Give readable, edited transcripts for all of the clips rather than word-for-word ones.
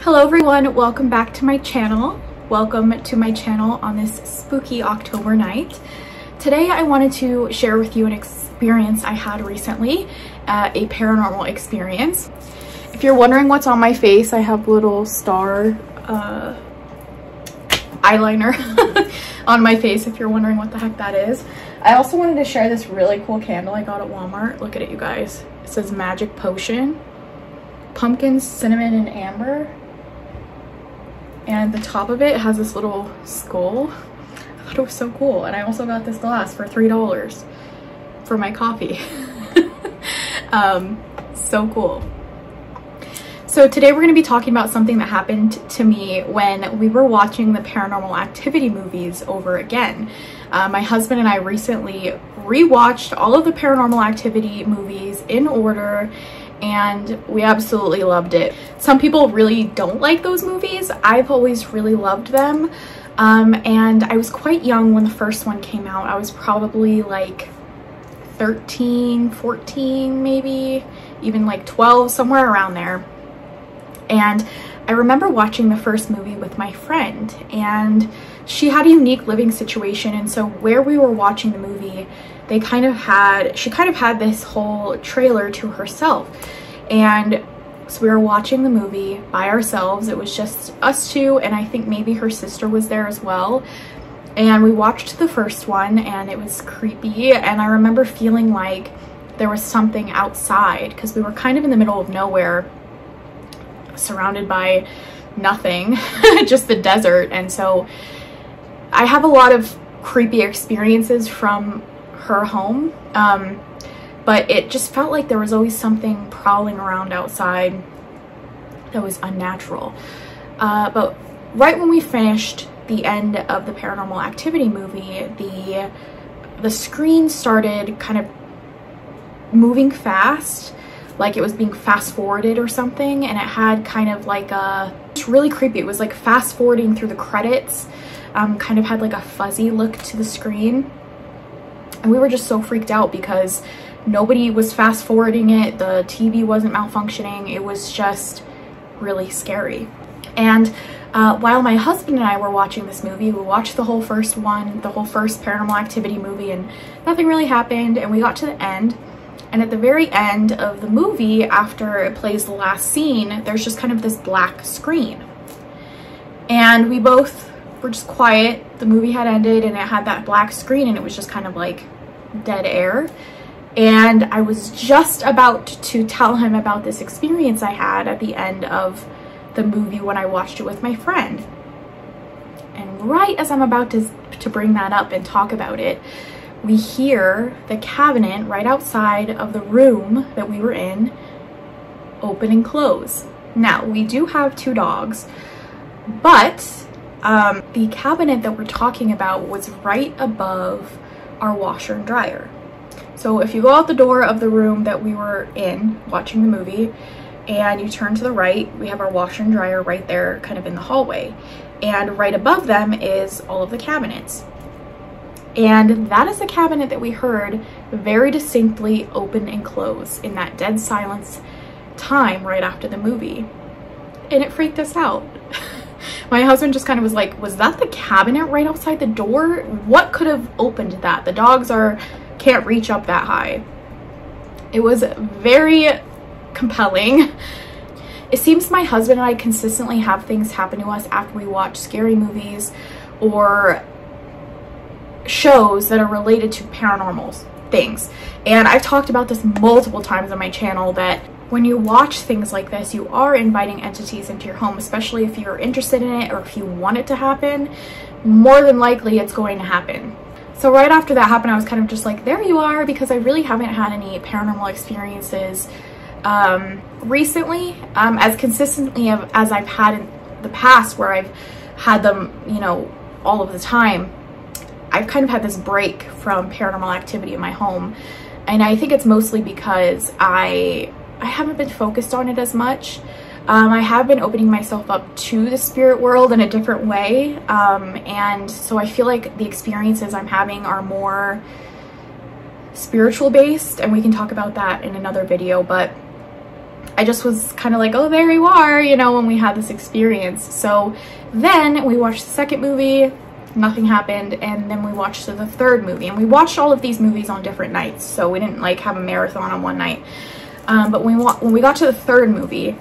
Hello everyone, welcome back to my channel. Welcome to my channel on this spooky October night. Today I wanted to share with you an experience I had recently, a paranormal experience. If you're wondering what's on my face, I have little star eyeliner on my face, if you're wondering what the heck that is. I also wanted to share this really cool candle I got at Walmart. Look at it, you guys. It says Magic Potion, pumpkin, cinnamon, and amber. And the top of it has this little skull. I thought it was so cool. And I also got this glass for $3 for my coffee. So cool. So today we're going to be talking about something that happened to me when we were watching the Paranormal Activity movies over again. My husband and I recently rewatched all of the Paranormal Activity movies in order, and we absolutely loved it. Some people really don't like those movies. I've always really loved them. And I was quite young when the first one came out. I was probably like 13, 14, maybe even like 12, somewhere around there. And I remember watching the first movie with my friend, and she had a unique living situation. And so where we were watching the movie, she kind of had this whole trailer to herself. And so we were watching the movie by ourselves. It was just us two, and I think maybe her sister was there as well. And we watched the first one, and it was creepy. And I remember feeling like there was something outside, because we were kind of in the middle of nowhere, surrounded by nothing, just the desert. And so I have a lot of creepy experiences from her home, but it just felt like there was always something prowling around outside that was unnatural. But right when we finished the end of the Paranormal Activity movie, the screen started kind of moving fast, like it was being fast forwarded or something, and it had kind of like it's really creepy. It was like fast forwarding through the credits, kind of had like a fuzzy look to the screen. And we were just so freaked out because nobody was fast forwarding it. The TV wasn't malfunctioning. It was just really scary. And while my husband and I were watching this movie, we watched the whole first one, the whole first Paranormal Activity movie, and nothing really happened. And we got to the end. And at the very end of the movie, after it plays the last scene, there's just kind of this black screen. And we both were just quiet. The movie had ended and it had that black screen, and it was just kind of like dead air. And I was just about to tell him about this experience I had at the end of the movie when I watched it with my friend. And right as I'm about to bring that up and talk about it, we hear the cabinet right outside of the room that we were in open and close. Now, we do have 2 dogs, but the cabinet that we're talking about was right above our washer and dryer. So if you go out the door of the room that we were in watching the movie and you turn to the right, we have our washer and dryer right there kind of in the hallway. And right above them is all of the cabinets. And that is the cabinet that we heard very distinctly open and close in that dead silence time right after the movie. And it freaked us out. My husband just kind of was like, was that the cabinet right outside the door? What could have opened that? The dogs can't reach up that high. It was very compelling. It seems my husband and I consistently have things happen to us after we watch scary movies or shows that are related to paranormal things. And I've talked about this multiple times on my channel, that when you watch things like this, you are inviting entities into your home, especially if you're interested in it or if you want it to happen. More than likely it's going to happen. So right after that happened, I was kind of just like, there you are, because I really haven't had any paranormal experiences recently, as consistently as I've had in the past, where I've had them, you know, all of the time. I've kind of had this break from paranormal activity in my home, and I think it's mostly because I haven't been focused on it as much. I have been opening myself up to the spirit world in a different way, and so I feel like the experiences I'm having are more spiritual based, and we can talk about that in another video. But I just was kind of like, oh, there you are, you know, when we had this experience. So then we watched the second movie, nothing happened, and then we watched the third movie, and we watched all of these movies on different nights, so we didn't like have a marathon on one night. But when we got to the third movie,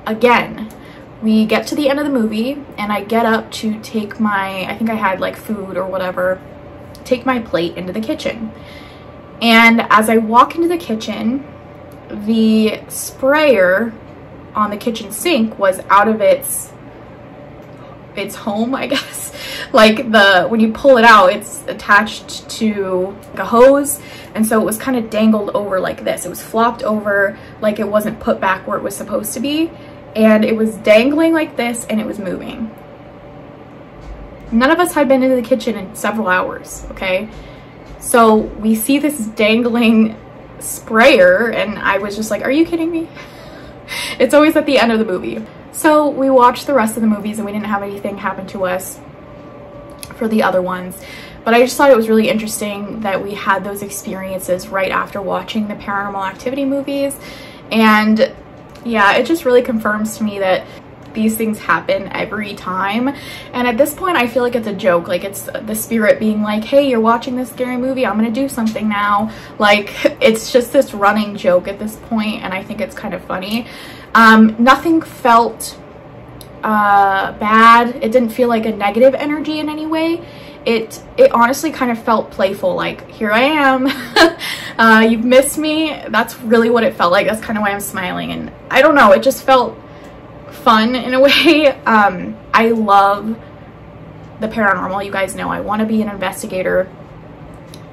again, we get to the end of the movie, and I get up to take my, I think I had like food or whatever, take my plate into the kitchen. And as I walk into the kitchen, the sprayer on the kitchen sink was out of its home, I guess. Like when you pull it out, it's attached to a hose, and so it was kind of dangled over like this. It was flopped over, like it wasn't put back where it was supposed to be, and it was dangling like this, and it was moving. None of us had been into the kitchen in several hours, okay? So we see this dangling sprayer, and I was just like, are you kidding me? It's always at the end of the movie. So we watched the rest of the movies, and we didn't have anything happen to us for the other ones. But I just thought it was really interesting that we had those experiences right after watching the Paranormal Activity movies. And yeah, it just really confirms to me that these things happen every time. And at this point, I feel like it's a joke. Like, it's the spirit being like, hey, you're watching this scary movie, I'm gonna do something now. Like, it's just this running joke at this point, and I think it's kind of funny. Nothing felt bad. It didn't feel like a negative energy in any way. It honestly kind of felt playful, like, here I am. You've missed me. That's really what it felt like. That's kind of why I'm smiling. And I don't know, it just felt fun in a way. I love the paranormal. You guys know I want to be an investigator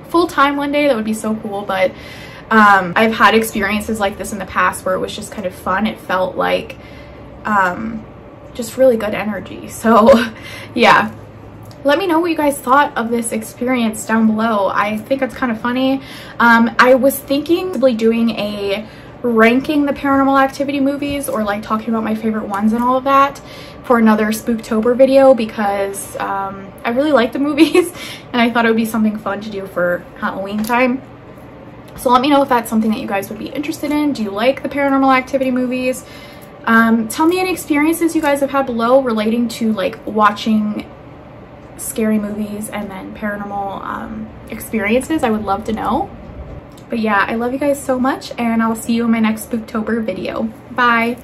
full-time one day. That would be so cool. But I've had experiences like this in the past where it was just kind of fun. It felt like just really good energy. So yeah, let me know what you guys thought of this experience down below. I think it's kind of funny. I was thinking of doing a ranking the Paranormal Activity movies, or like talking about my favorite ones and all of that, for another Spooktober video, because I really like the movies and I thought it would be something fun to do for Halloween time. So let me know if that's something that you guys would be interested in. Do you like the Paranormal Activity movies? Tell me any experiences you guys have had below relating to like watching scary movies and then paranormal experiences. I would love to know. But yeah, I love you guys so much, and I'll see you in my next Spooktober video. Bye!